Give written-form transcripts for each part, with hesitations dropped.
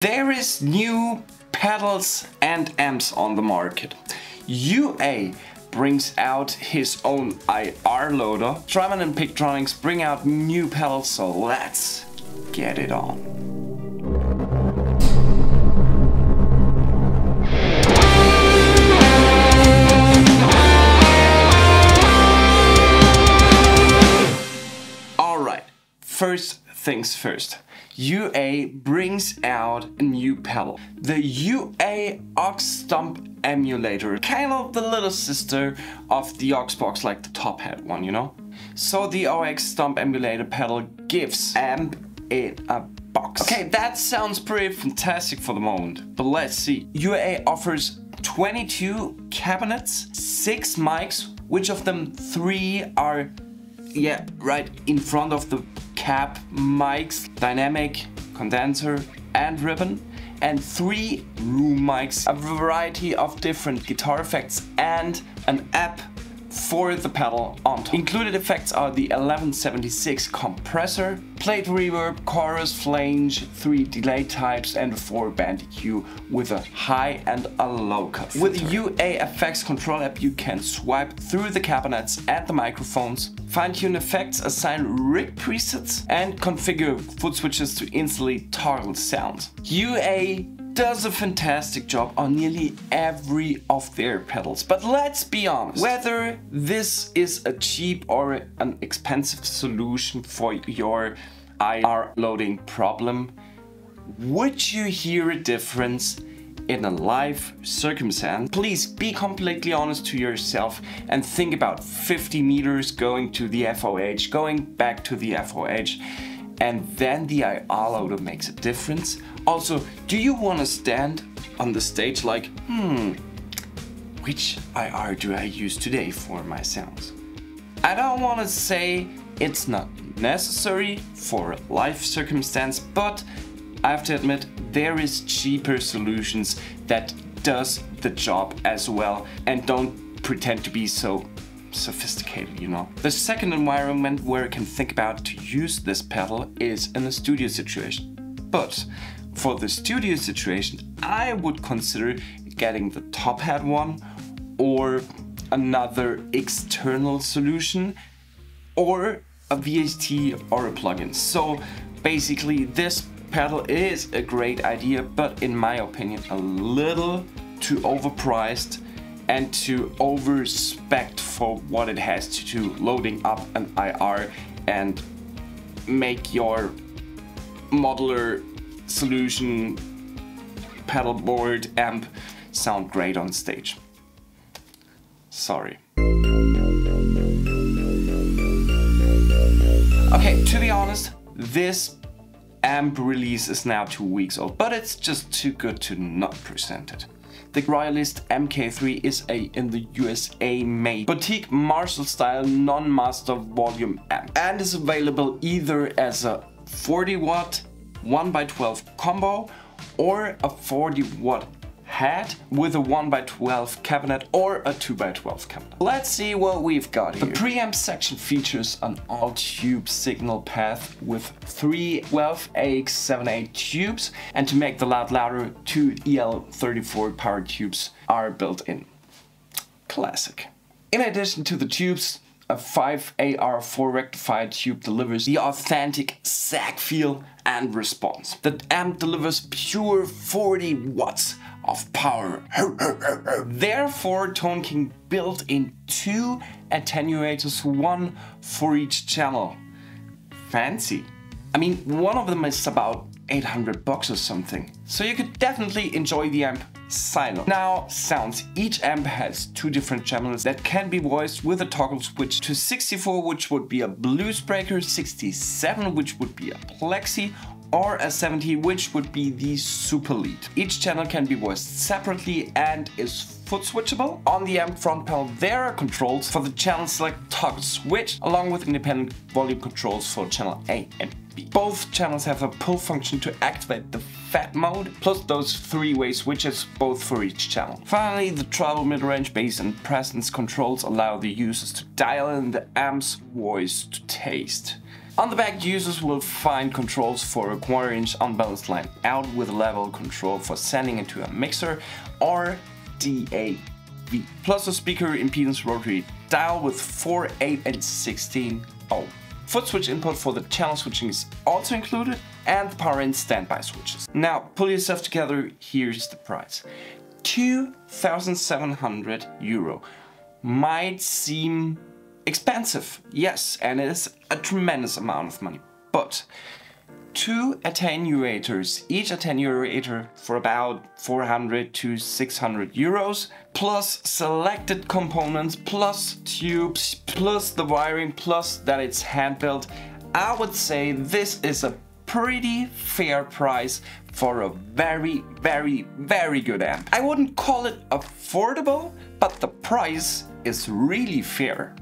There is new pedals and amps on the market. UA brings out his own IR loader. Strymon and Pigtronix bring out new pedals, so let's get it on. Alright, first things first. UA brings out a new pedal. The UA-X Stomp emulator. Kind of the little sister of the Aux box, like the top hat one, you know? So the UA-X Stomp emulator pedal gives amp in a box. Okay, that sounds pretty fantastic for the moment. But let's see. UA offers 22 cabinets, 6 mics, which of them 3 are right in front of the cab mics, dynamic, condenser and ribbon, and 3 room mics, a variety of different guitar effects and an app for the pedal on top. Included effects are the 1176 compressor, plate reverb, chorus, flange, 3 delay types and a 4-band EQ with a high and a low cut filter. With the UA-FX control app you can swipe through the cabinets and the microphones, fine-tune effects, assign rig presets and configure foot switches to instantly toggle sounds. UA does a fantastic job on nearly every of their pedals, but let's be honest, whether this is a cheap or an expensive solution for your IR loading problem, would you hear a difference in a live circumstance? Please be completely honest to yourself and think about 50 meters going to the FOH, going back to the FOH, and then the IR loader makes a difference. Also, do you want to stand on the stage like, which IR do I use today for my sounds? I don't want to say it's not necessary for a live circumstance, but I have to admit there is cheaper solutions that does the job as well and don't pretend to be so sophisticated, you know. The second environment where I can think about to use this pedal is in a studio situation. But for the studio situation, I would consider getting the top hat one or another external solution or a VST or a plugin. So basically this pedal is a great idea, but in my opinion a little too overpriced and too over-spec'd for what it has to do loading up an IR and make your modular solution pedal board amp sound great on stage. Sorry. Okay, to be honest, this amp release is now 2 weeks old, but it's just too good to not present it. The Royalist MKIII is a in the USA made boutique Marshall style non-master volume amp and is available either as a 40 watt 1x12 combo or a 40 watt head with a 1x12 cabinet or a 2x12 cabinet. Let's see what we've got here. The preamp section features an all-tube signal path with 3 12AX78 tubes, and to make the loud louder, 2 EL34 power tubes are built in. Classic. In addition to the tubes, a 5AR4 rectifier tube delivers the authentic sag feel and response. The amp delivers pure 40 watts of power. Therefore, Tone King built in 2 attenuators, 1 for each channel. Fancy. I mean, one of them is about 800 bucks or something. So you could definitely enjoy the amp silent. Now, sounds. Each amp has 2 different channels that can be voiced with a toggle switch to 64, which would be a blues breaker, 67, which would be a plexi, or a 70, which would be the super lead. Each channel can be voiced separately and is foot switchable. On the amp front panel there are controls for the channel select toggle switch, along with independent volume controls for channel A and B. Both channels have a pull function to activate the fat mode, plus those 3-way switches, both for each channel. Finally, the treble, mid-range, bass and presence controls allow the users to dial in the amp's voice to taste. On the back, users will find controls for a quarter-inch unbalanced line out with a level control for sending into a mixer or DAV, plus a speaker impedance rotary dial with 4, 8 and 16 ohm. Foot switch input for the channel switching is also included, and the power in standby switches. Now pull yourself together, here's the price. €2,700 might seem expensive, yes, and it is a tremendous amount of money, but 2 attenuators, each attenuator for about 400 to 600 euros, plus selected components, plus tubes, plus the wiring, plus that it's hand built. I would say this is a pretty fair price for a very, very, very good amp. I wouldn't call it affordable, but the price is really fair.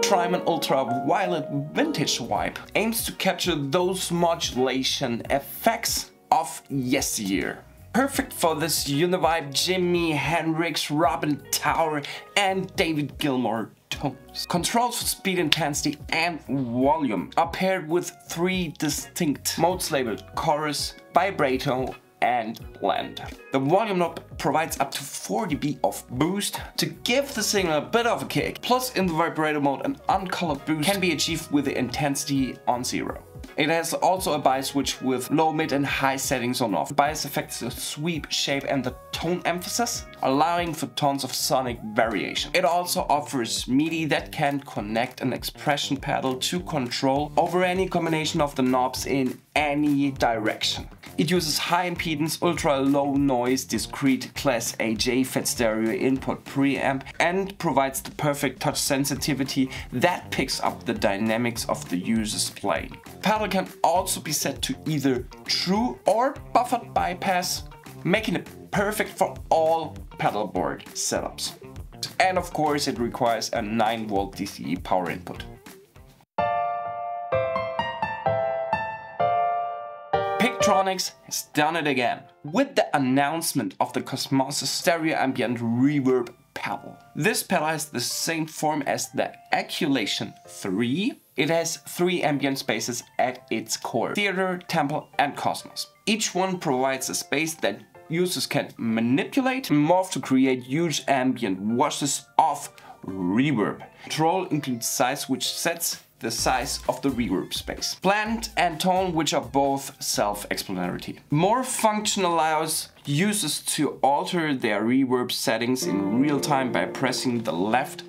Strymon ultraviolet vintage wipe aims to capture those modulation effects of yesteryear. Perfect for this Univibe, Jimi Hendrix, Robin Tower and David Gilmour tones. Controls for speed, intensity and volume are paired with 3 distinct modes labeled chorus, vibrato and blend. The volume knob provides up to 4 dB of boost to give the signal a bit of a kick. Plus in the vibrato mode an uncolored boost can be achieved with the intensity on 0. It has also a bias switch with low, mid and high settings on off. Bias affects the sweep, shape and the tone emphasis, allowing for tons of sonic variation. It also offers MIDI that can connect an expression pedal to control over any combination of the knobs in any direction. It uses high impedance, ultra low noise, discrete Class A JFET stereo input preamp and provides the perfect touch sensitivity that picks up the dynamics of the user's playing. Pedal can also be set to either true or buffered bypass, making it perfect for all pedal board setups. And of course it requires a 9V DC power input. Pigtronix has done it again with the announcement of the Cosmosis stereo ambient reverb pedal. This pedal has the same form as the Acculation 3. It has 3 ambient spaces at its core: theater, temple and cosmos. Each one provides a space that users can manipulate and morph to create huge ambient washes of reverb. Control includes size, which sets the size of the reverb space. Blend and tone, which are both self-explanatory. More function allows users to alter their reverb settings in real time by pressing the left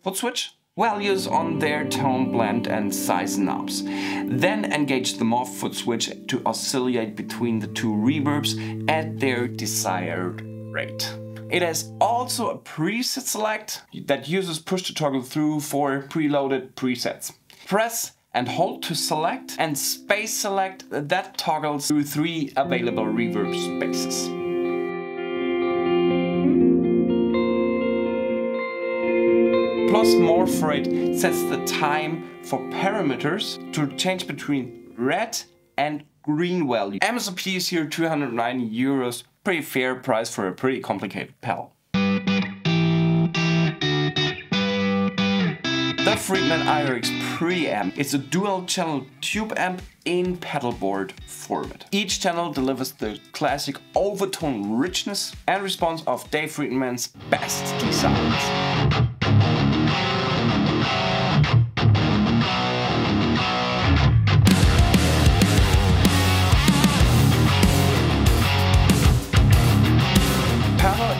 foot switch values on their tone, blend and size knobs. Then engage the morph foot switch to oscillate between the 2 reverbs at their desired rate. It has also a preset select that users push to toggle through for preloaded presets. Press and hold to select, and space select that toggles through 3 available reverb spaces. Plus more for it sets the time for parameters to change between red and green value. MSRP is here €290, pretty fair price for a pretty complicated pedal. The Friedman IR-X preamp is a dual channel tube amp in pedal board format. Each channel delivers the classic overtone richness and response of Dave Friedman's best designs.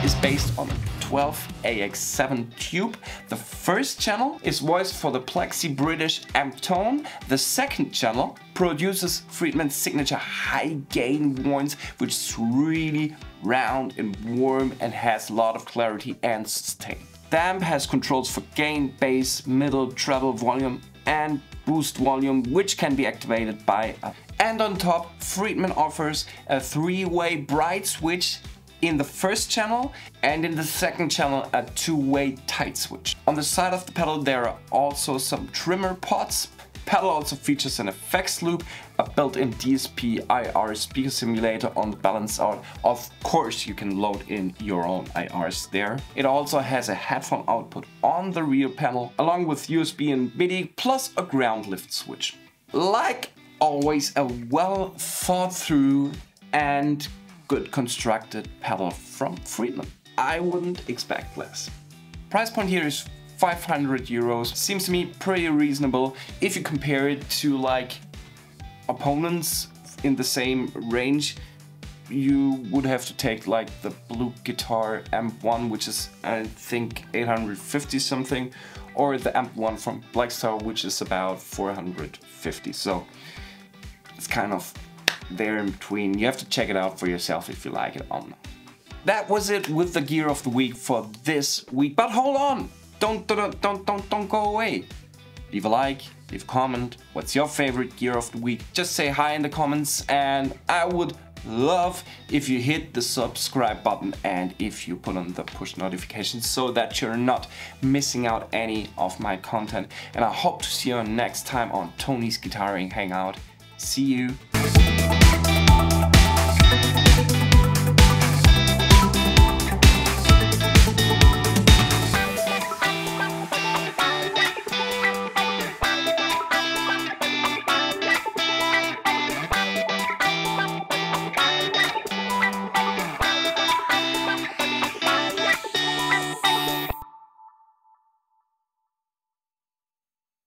Is based on a 12AX7 tube. The first channel is voiced for the Plexi British amp tone. The second channel produces Friedman's signature high gain voice, which is really round and warm and has a lot of clarity and sustain. The amp has controls for gain, bass, middle, treble, volume and boost volume, which can be activated by a. And on top, Friedman offers a 3-way bright switch in the first channel, and in the second channel a 2-way tight switch. On the side of the pedal there are also some trimmer pots pedal also features an effects loop, a built-in DSP IR speaker simulator on the balance out. Of course you can load in your own IRs there. It also has a headphone output on the rear panel, along with USB and MIDI, plus a ground lift switch. Like always, a well thought through and good constructed pedal from Friedman. I wouldn't expect less. Price point here is 500 euros. Seems to me pretty reasonable if you compare it to like opponents in the same range. You would have to take like the Blue Guitar Amp1, which is I think 850 something, or the Amp1 from Blackstar, which is about 450. So it's kind of there in between. You have to check it out for yourself if you like it or not. That was it with the gear of the week for this week. But hold on! Don't go away. Leave a like, leave a comment. What's your favorite gear of the week? Just say hi in the comments, and I would love if you hit the subscribe button and if you put on the push notifications so that you're not missing out any of my content. And I hope to see you next time on Tony's Guitaring Hangout. See you.